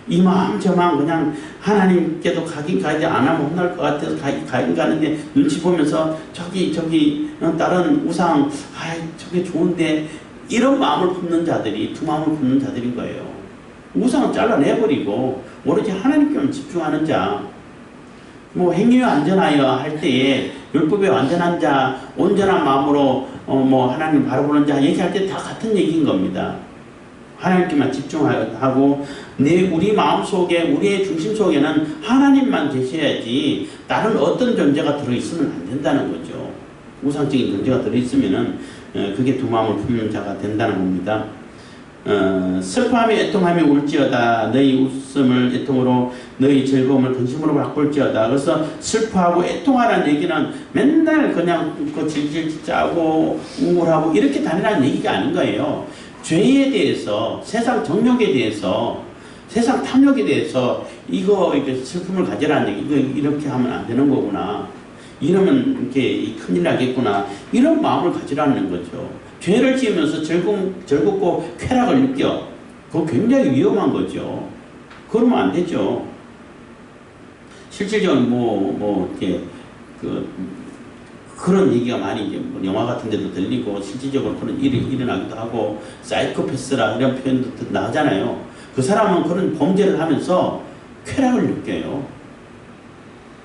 이 마음 저 마음 그냥 하나님께도 가긴 가지 안 하면 혼날 것 같아서 가긴 가는데 눈치 보면서 저기 다른 우상 저게 좋은데 이런 마음을 품는 자들이 두 마음을 품는 자들인 거예요. 우상은 잘라내버리고 오로지 하나님께만 집중하는 자. 행위에 완전하여 할 때에 율법에 완전한 자, 온전한 마음으로 하나님 바라보는 자 얘기할 때 다 같은 얘기인 겁니다. 하나님께만 집중하고 우리 마음속에 우리의 중심 속에는 하나님만 계셔야지 다른 어떤 존재가 들어있으면 안 된다는 거죠. 우상적인 존재가 들어있으면은 그게 두 마음을 품는 자가 된다는 겁니다. 슬퍼하며 애통하며 울지어다. 너희 웃음을 애통으로 너희 즐거움을 근심으로 바꿀지어다. 그래서 슬퍼하고 애통하라는 얘기는 맨날 그냥 질질 짜고 우울하고 이렇게 다니라는 얘기가 아닌 거예요. 죄에 대해서, 세상 정욕에 대해서, 세상 탐욕에 대해서 이렇게 슬픔을 가져라는 얘기, 이렇게 하면 안 되는 거구나. 이러면 이렇게 큰일 나겠구나. 이런 마음을 가지라는 거죠. 죄를 지으면서 즐겁고 쾌락을 느껴. 그거 굉장히 위험한 거죠. 그러면 안 되죠. 실질적으로 이렇게 그런 얘기가 많이 이제 영화 같은 데도 들리고 실질적으로 그런 일이 일어나기도 하고 사이코패스라 이런 표현도 나오잖아요. 그 사람은 그런 범죄를 하면서 쾌락을 느껴요.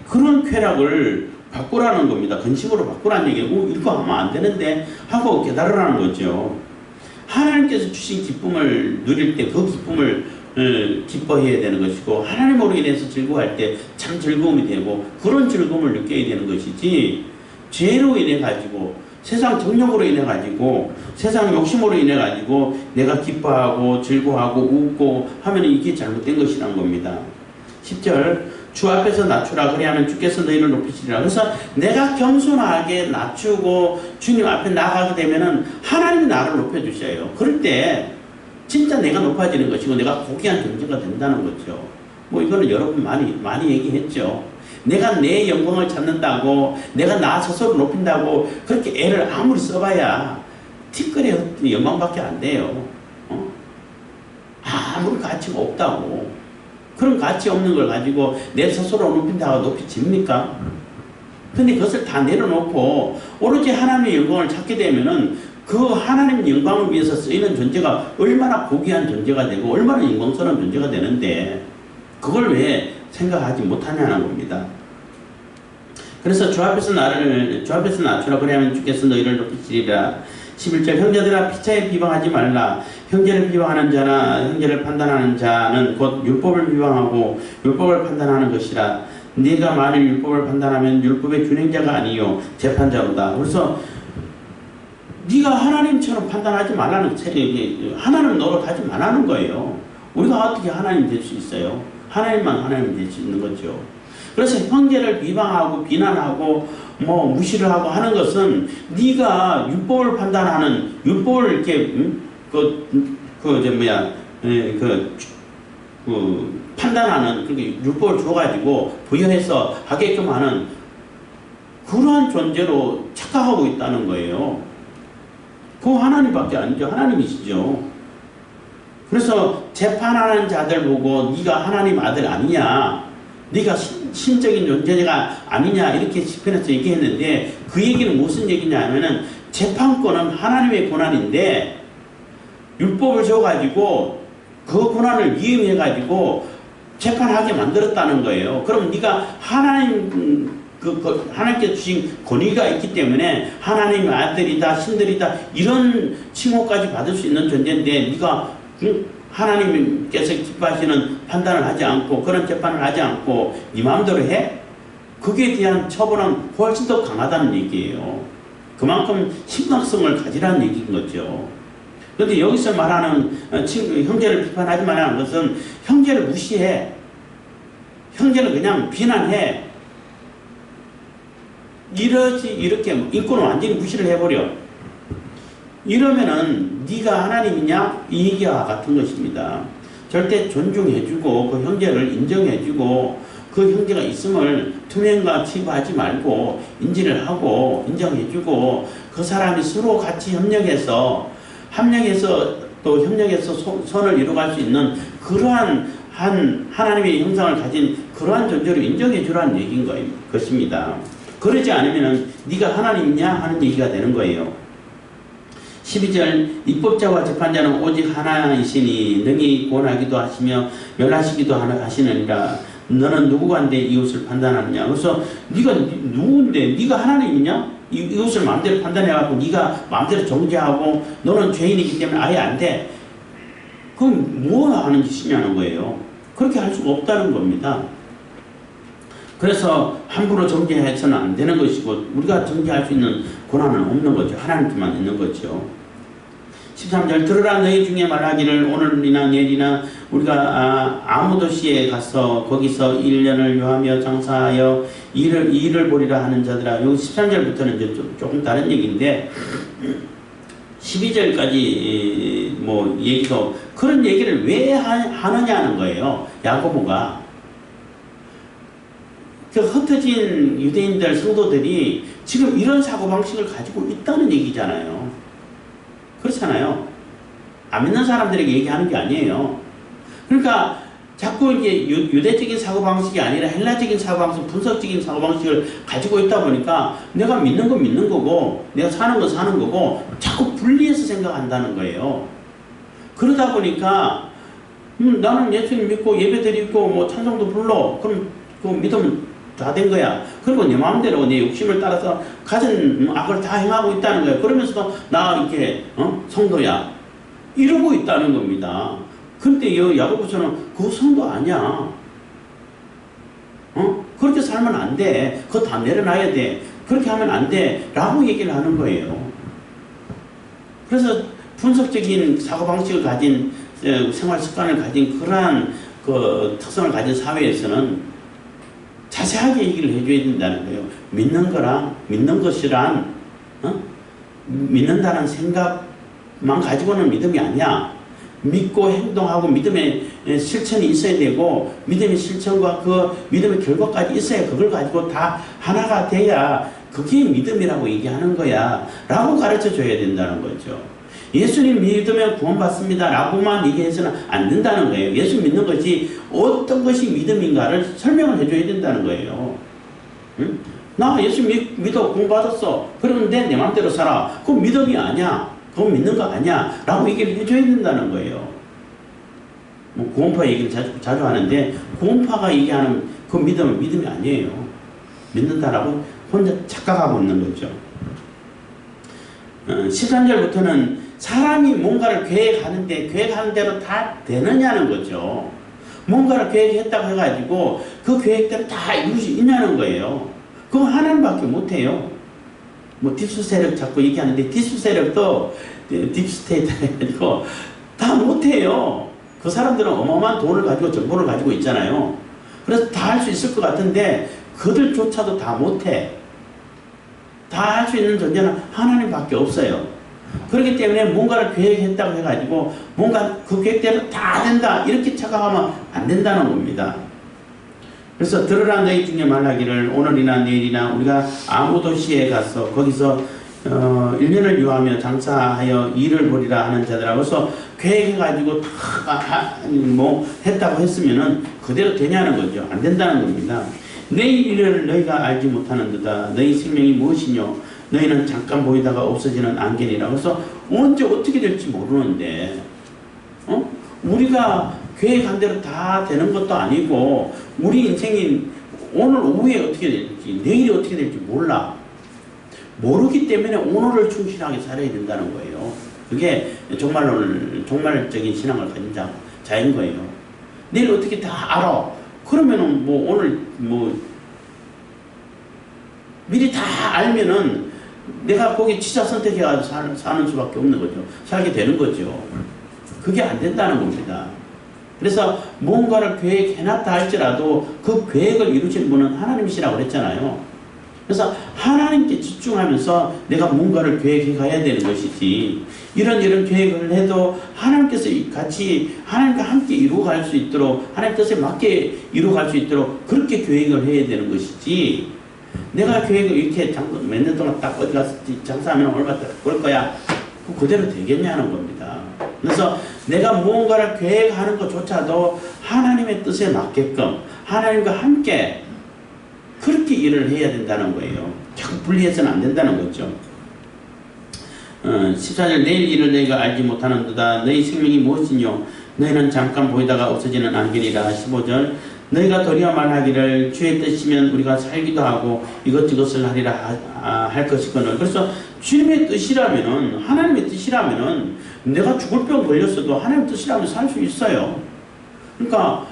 그런 쾌락을 바꾸라는 겁니다. 근심으로 바꾸라는 얘기고 이거 하면 안 되는데 하고 깨달으라는 거죠. 하나님께서 주신 기쁨을 누릴 때 그 기쁨을 기뻐해야 되는 것이고 하나님으로 인해서 즐거워할 때 참 즐거움이 되고 그런 즐거움을 느껴야 되는 것이지 죄로 인해 가지고 세상 정욕으로 인해 가지고 세상 욕심으로 인해 가지고 내가 기뻐하고 즐거워하고 웃고 하면 이게 잘못된 것이란 겁니다. 10절 주 앞에서 낮추라 그리하면 주께서 너희를 높이시리라. 그래서 내가 겸손하게 낮추고 주님 앞에 나가게 되면은 하나님이 나를 높여주셔요. 그럴 때 진짜 내가 높아지는 것이고 내가 고귀한 존재가 된다는 거죠. 이거는 여러분 많이 얘기했죠. 내가 내 영광을 찾는다고 내가 나 스스로 높인다고 그렇게 애를 아무리 써봐야 티끌의 영광밖에 안 돼요. 아무리 가치가 없다고. 그런 가치 없는 걸 가지고 내 스스로 높인다고 높이집니까? 근데 그것을 다 내려놓고 오로지 하나님의 영광을 찾게 되면은 그 하나님 영광을 위해서 쓰이는 존재가 얼마나 고귀한 존재가 되고 얼마나 영광스러운 존재가 되는데 그걸 왜 생각하지 못하냐는 겁니다. 그래서 주 앞에서 낮추라 그리하면 주께서 너희를 높이시리라. 11절 형제들아 피차에 비방하지 말라. 형제를 비방하는 자나 형제를 판단하는 자는 곧 율법을 비방하고 율법을 판단하는 것이라. 네가 만일 율법을 판단하면 율법의 준행자가 아니요 재판자로다. 그래서 네가 하나님처럼 판단하지 말라는 하나님 노릇하지 말라는 거예요. 우리가 어떻게 하나님 될 수 있어요? 하나님만 하나님 될 수 있는 거죠. 그래서 형제를 비방하고 비난하고 뭐 무시를 하고 하는 것은 네가 율법을 판단하는 율법을 이렇게 판단하는 그러니까 율법을 줘가지고 부여해서 하게끔 하는 그러한 존재로 착각하고 있다는 거예요. 그거 하나님밖에 아니죠. 하나님이시죠. 그래서 재판하는 자들 보고 네가 하나님 아들 아니냐, 네가 신적인 존재가 아니냐 이렇게 시편에서 얘기했는데 그 얘기는 무슨 얘기냐 하면은 재판권은 하나님의 권한인데 율법을 줘가지고 그 권한을 이용해가지고 재판하게 만들었다는 거예요. 그럼 네가 하나님께서 주신 권위가 있기 때문에 하나님의 아들이다, 신들이다 이런 칭호까지 받을 수 있는 존재인데 네가 하나님께서 기뻐하시는 판단을 하지 않고 그런 재판을 하지 않고 네 마음대로 해? 그에 대한 처벌은 훨씬 더 강하다는 얘기예요. 그만큼 심각성을 가지라는 얘기인 거죠. 그런데 여기서 말하는 형제를 비판하지 말라는 것은 형제를 무시해. 형제를 그냥 비난해. 이렇게 인권을 완전히 무시를 해버려. 이러면은 네가 하나님이냐? 이 얘기와 같은 것입니다. 절대 존중해주고 그 형제를 인정해주고 그 형제가 있음을 투명과 치부하지 말고 인지를 하고 인정해주고 그 사람이 서로 같이 협력해서 또 협력해서 선을 이루어갈 수 있는 그러한 하나님의 형상을 가진 그러한 존재로 인정해주라는 얘기인 것입니다. 그러지 않으면 네가 하나님이냐 하는 얘기가 되는 거예요. 12절 입법자와 재판자는 오직 하나이시니 능히 구원하기도 하시며 멸하시기도 하시느니라. 너는 누구간데 이웃을 판단하느냐. 그래서 네가 누군데 네가 하나님이냐? 이웃을 마음대로 판단해갖고 네가 마음대로 정죄하고 너는 죄인이기 때문에 아예 안 돼. 그럼 뭐 하는 짓이냐는 거예요. 그렇게 할 수가 없다는 겁니다. 그래서 함부로 정죄해서는 안 되는 것이고 우리가 정죄할 수 있는 권한은 없는 거죠. 하나님께만 있는 거죠. 13절 들으라 너희 중에 말하기를 오늘이나 내일이나 우리가 아무 도시에 가서 거기서 1년을 요하며 장사하여 이 일을 보리라 하는 자들아. 여기 13절부터는 이제 조금 다른 얘기인데 12절까지 뭐 얘기도 그런 얘기를 왜 하느냐는 거예요. 야고보가 그 흩어진 유대인들 성도들이 지금 이런 사고방식을 가지고 있다는 얘기잖아요. 그렇잖아요. 안 믿는 사람들에게 얘기하는 게 아니에요. 그러니까 자꾸 이제 유대적인 사고방식이 아니라 헬라적인 사고방식, 분석적인 사고방식을 가지고 있다 보니까 내가 믿는 건 믿는 거고 내가 사는 건 사는 거고 자꾸 분리해서 생각한다는 거예요. 그러다 보니까 나는 예수님 믿고 예배드리고 뭐 찬송도 불러. 그럼 그 믿으면 다 된 거야. 그리고 내 마음대로 내 욕심을 따라서 가진 악을 다 행하고 있다는 거야. 그러면서도 나 이렇게 성도야 이러고 있다는 겁니다. 근데 야고보서는 그거 성도 아니야. 그렇게 살면 안 돼. 그거 다 내려놔야 돼. 그렇게 하면 안 돼. 라고 얘기를 하는 거예요. 그래서 분석적인 사고방식을 가진 생활 습관을 가진 그러한 그 특성을 가진 사회에서는 자세하게 얘기를 해줘야 된다는 거예요. 믿는 것이란 믿는다는 생각만 가지고는 믿음이 아니야. 믿고 행동하고 믿음의 실천이 있어야 되고 믿음의 실천과 그 믿음의 결과까지 있어야 그걸 가지고 다 하나가 돼야 그게 믿음이라고 얘기하는 거야 라고 가르쳐 줘야 된다는 거죠. 예수님 믿으면 구원받습니다 라고만 얘기해서는 안 된다는 거예요. 예수 믿는 것이 어떤 것이 믿음인가를 설명을 해줘야 된다는 거예요. 응? 나 예수 믿어 구원받았어. 그런데 내 마음대로 살아. 그건 믿음이 아니야. 그건 믿는 거 아니야 라고 얘기를 해줘야 된다는 거예요. 뭐 구원파 얘기를 자주 하는데 구원파가 얘기하는 그 믿음은 믿음이 아니에요. 믿는다라고 혼자 착각하고 있는 거죠. 13절부터는 사람이 뭔가를 계획하는데 계획하는 대로 다 되느냐는 거죠. 뭔가를 계획했다고 해가지고 그 계획대로 다 이룰 수 있냐는 거예요. 그거 하나님밖에 못해요. 뭐 딥스 세력 자꾸 얘기하는데 딥스 세력도 딥스테이트 해가지고 다 못해요. 그 사람들은 어마어마한 돈을 가지고 정보를 가지고 있잖아요. 그래서 다 할 수 있을 것 같은데 그들조차도 다 못해. 다 할 수 있는 존재는 하나님밖에 없어요. 그렇기 때문에 뭔가를 계획했다고 해가지고 뭔가 그 계획대로 다 된다 이렇게 착각하면 안 된다는 겁니다. 그래서 들으라 너희 중에 말하기를 오늘이나 내일이나 우리가 아무 도시에 가서 거기서 1년을 유하며 장사하여 일을 벌이라 하는 자들하고서 계획해가지고 뭐 했다고 했으면은 그대로 되냐는 거죠. 안 된다는 겁니다. 내일 일을 너희가 알지 못하는도다. 너희 생명이 무엇이뇨? 너희는 잠깐 보이다가 없어지는 안개니라. 그래서 언제 어떻게 될지 모르는데 우리가 계획한 대로 다 되는 것도 아니고 우리 인생이 오늘 오후에 어떻게 될지 내일이 어떻게 될지 몰라. 모르기 때문에 오늘을 충실하게 살아야 된다는 거예요. 그게 종말적인 신앙을 가진 자인 거예요. 내일 어떻게 다 알아. 그러면은 뭐 오늘 뭐 미리 다 알면은 내가 거기 지자 선택해가지고 사는 수밖에 없는 거죠. 살게 되는 거죠. 그게 안 된다는 겁니다. 그래서 뭔가를 계획해놨다 할지라도 그 계획을 이루시는 분은 하나님이시라고 그랬잖아요. 그래서 하나님께 집중하면서 내가 뭔가를 계획해 가야 되는 것이지 이런 계획을 해도 하나님께서 같이 하나님과 함께 이루어갈 수 있도록 하나님 뜻에 맞게 이루어갈 수 있도록 그렇게 계획을 해야 되는 것이지 내가 계획을 이렇게 몇 년 동안 딱 어디 가서 장사하면 얼마 벌 거야 그대로 되겠냐는 겁니다. 그래서 내가 무언가를 계획하는 것조차도 하나님의 뜻에 맞게끔 하나님과 함께 그렇게 일을 해야 된다는 거예요. 자꾸 분리해서는 안 된다는 거죠. 14절 내일 일을 너희가 알지 못하는도다. 너희 생명이 무엇이뇨? 너희는 잠깐 보이다가 없어지는 안개니라. 15절 너희가 도리어 말하기를 주의 뜻이면 우리가 살기도 하고 이것저것을 하리라 할 것이거늘. 그래서 주님의 뜻이라면은 하나님의 뜻이라면은 내가 죽을 병 걸렸어도 하나님의 뜻이라면 살 수 있어요. 그러니까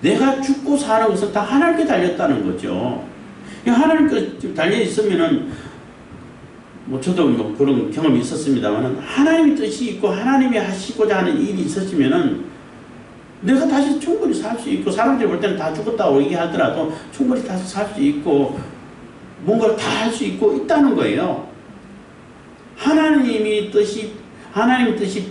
내가 죽고 사는 것은 다 하나님께 달렸다는 거죠. 하나님께 달려 있으면은 뭐 저도 뭐 그런 경험이 있었습니다만은 하나님의 뜻이 있고 하나님이 하시고자 하는 일이 있었으면은 내가 다시 충분히 살 수 있고 사람들이 볼 때는 다 죽었다고 얘기하더라도 충분히 다시 살 수 있고 뭔가를 다 할 수 있고 있다는 거예요. 하나님의 뜻이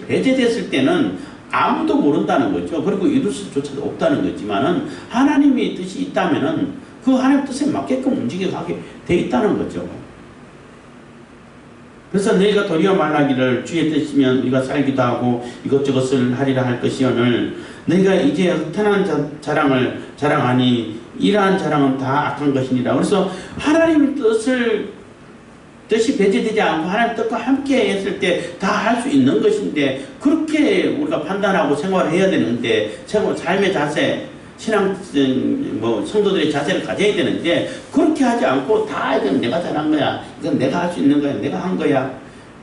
배제됐을 때는 아무도 모른다는 거죠. 그리고 이룰 수조차도 없다는 거지만은 하나님의 뜻이 있다면은 그 하나님의 뜻에 맞게끔 움직여가게 돼 있다는 거죠. 그래서 너희가 도리어 말하기를 주의 뜻이면 우리가 살기도 하고 이것저것을 하리라 할 것이오늘 너희가 이제 흩어난 자랑을 자랑하니 이러한 자랑은 다 악한 것이니라. 그래서 하나님의 뜻이 배제되지 않고 하나님 뜻과 함께 했을 때 다 할 수 있는 것인데 그렇게 우리가 판단하고 생활을 해야 되는데 삶의 자세 신앙 성도들의 자세를 가져야 되는데 그렇게 하지 않고 다 이건 내가 잘한 거야 이건 내가 할 수 있는 거야 내가 한 거야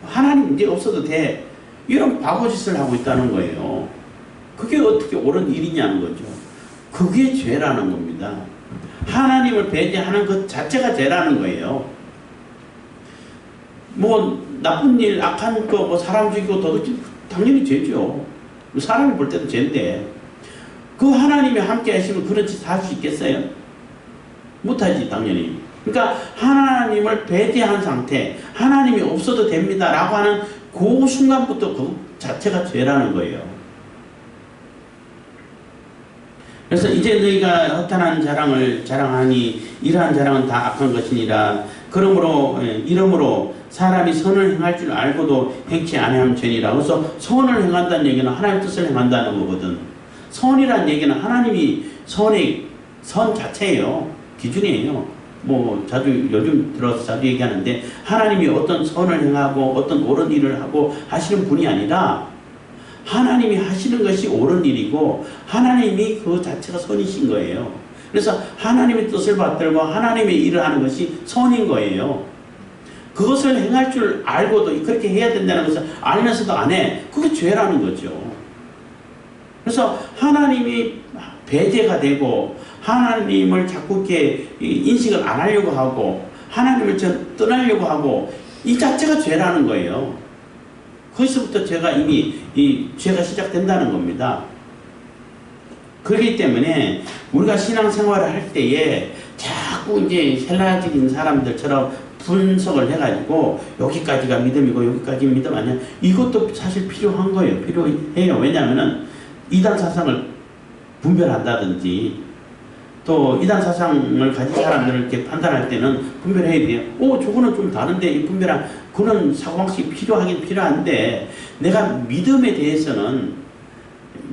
하나님 이제 없어도 돼 이런 바보짓을 하고 있다는 거예요. 그게 어떻게 옳은 일이냐는 거죠. 그게 죄라는 겁니다. 하나님을 배제하는 것 자체가 죄라는 거예요. 뭐 나쁜 일 악한 거 뭐 사람 죽이고 도둑질 당연히 죄죠. 사람이 볼 때도 죄인데 그 하나님이 함께 하시면 그런 짓 할 수 있겠어요? 못하지 당연히. 그러니까 하나님을 배제한 상태 하나님이 없어도 됩니다 라고 하는 그 순간부터 그 자체가 죄라는 거예요. 그래서 이제 너희가 허탄한 자랑을 자랑하니 이러한 자랑은 다 악한 것이니라. 이러므로 사람이 선을 행할 줄 알고도 행치 아니하면 죄니라. 그래서 선을 행한다는 얘기는 하나님의 뜻을 행한다는 거거든. 선이라는 얘기는 하나님이 선 자체예요. 기준이에요. 뭐 요즘 들어서 자주 얘기하는데 하나님이 어떤 선을 행하고 어떤 옳은 일을 하고 하시는 분이 아니라 하나님이 하시는 것이 옳은 일이고 하나님이 그 자체가 선이신 거예요. 그래서 하나님의 뜻을 받들고 하나님의 일을 하는 것이 선인 거예요. 그것을 행할 줄 알고도 그렇게 해야 된다는 것을 알면서도 안 해. 그게 죄라는 거죠. 그래서 하나님이 배제가 되고 하나님을 자꾸 이렇게 인식을 안 하려고 하고 하나님을 떠나려고 하고 이 자체가 죄라는 거예요. 거기서부터 죄가 이미 이 죄가 시작된다는 겁니다. 그렇기 때문에 우리가 신앙생활을 할 때에 자꾸 이제 헬라적인 사람들처럼 분석을 해가지고 여기까지가 믿음이고 여기까지 믿음 아니야. 이것도 사실 필요한 거예요. 필요해요. 왜냐하면 이단 사상을 분별한다든지 또 이단 사상을 가진 사람들을 이렇게 판단할 때는 분별해야 돼요. 저거는 좀 다른데 이 분별한 그런 사고방식이 필요하긴 필요한데 내가 믿음에 대해서는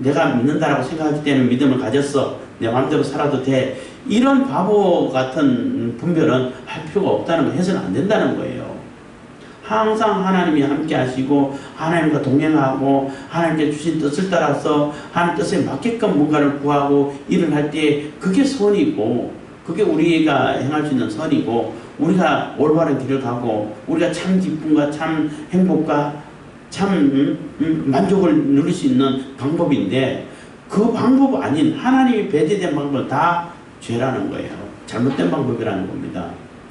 내가 믿는다라고 생각할 때는 믿음을 가졌어. 내 마음대로 살아도 돼. 이런 바보 같은 분별은 할 필요가 없다는 거 해서는 안 된다는 거예요. 항상 하나님이 함께 하시고 하나님과 동행하고 하나님께 주신 뜻을 따라서 하나님 뜻에 맞게끔 뭔가를 구하고 일을 할 때 그게 선이고 그게 우리가 행할 수 있는 선이고 우리가 올바른 길을 가고 우리가 참 기쁨과 참 행복과 참 만족을 누릴 수 있는 방법인데 그 방법 아닌 하나님이 배제된 방법은 다 죄라는 거예요. 잘못된 방법이라는 겁니다.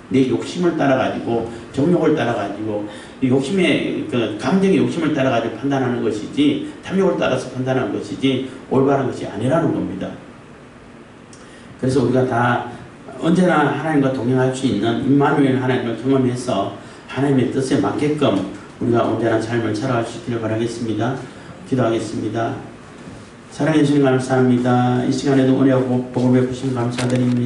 내 욕심을 따라가지고 정욕을 따라가지고 욕심의 그 감정의 욕심을 따라가지고 판단하는 것이지 탐욕을 따라서 판단하는 것이지 올바른 것이 아니라는 겁니다. 그래서 우리가 다 언제나 하나님과 동행할 수 있는 임마누엘 하나님을 경험해서 하나님의 뜻에 맞게끔 우리가 언제나 삶을 살아갈 수 있기를 바라겠습니다. 기도하겠습니다. 사랑해 주신 감사합니다. 이 시간에도 은혜하고 복을 베푸신 감사드립니다.